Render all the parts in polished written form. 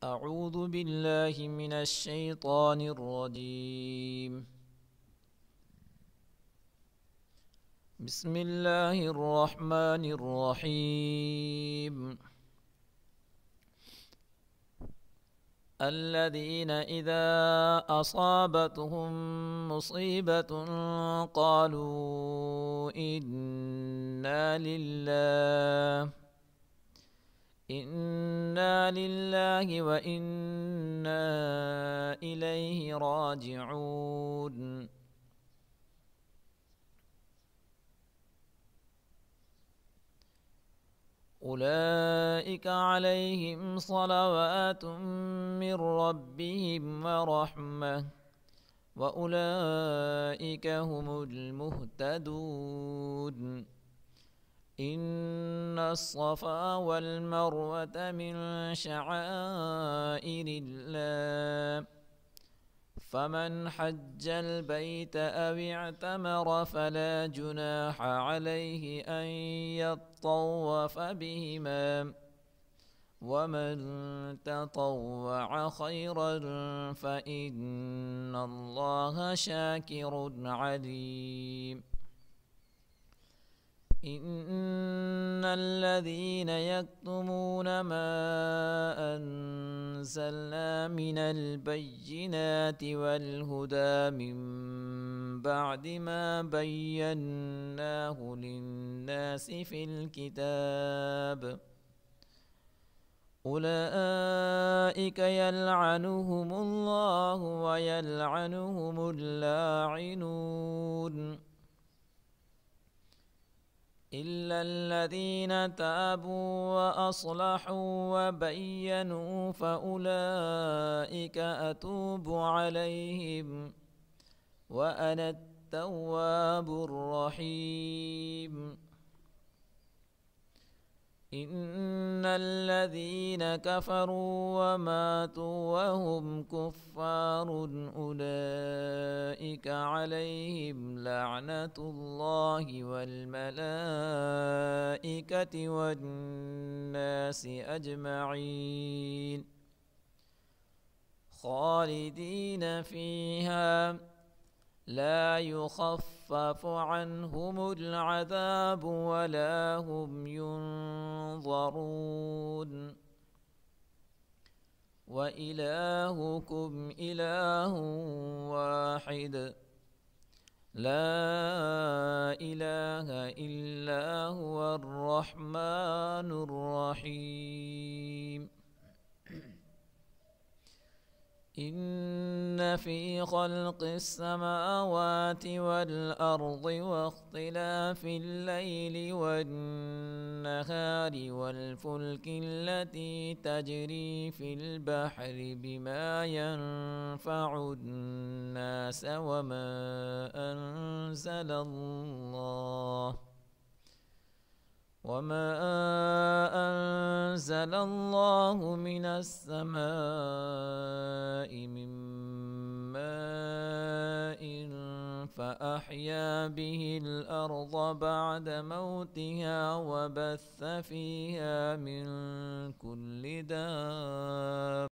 أعوذ بالله من الشيطان الرجيم. بسم الله الرحمن الرحيم. الذين إذا أصابتهم مصيبة قالوا إنا لله وإنا إليه راجعون. أولئك عليهم صلوات من ربهم ورحمة وأولئك هم المهتدون. إن الصفا والمروة من شعائر الله، فمن حج البيت أو اعتمر فلا جناح عليه أن يطوف بهما، ومن تطوع خيرا فإن الله شاكر عليم. إن الذين يكتمون ما أنزلنا من البينات والهدى من بعد ما بيناه للناس في الكتاب أولئك يلعنهم الله ويلعنهم اللاعنون، إلا الذين تابوا وأصلحوا وبينوا فأولئك أتوب عليهم وأنا التواب الرحيم. إن الذين كفروا وماتوا وهم كفار أولئك عليهم لعنة الله والملائكة والناس أجمعين خالدين فيها لا يخفف عنهم العذاب ولا هم ينظرون. وإلهكم إله واحد لا إله إلا هو الرحمن الرحيم. إن في خلق السماوات والأرض واختلاف الليل والنهار والفلك التي تجري في البحر بما ينفع الناس وما أنزل الله من السماء من ماء فأحيا به الأرض بعد موتها وبث فيها من كل دابة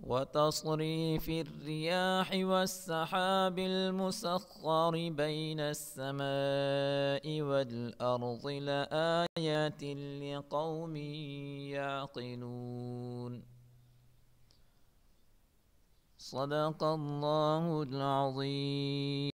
وتصريف الرياح والسحاب المسخر بين السماء والأرض لآيات لقوم يعقلون. صدق الله العظيم.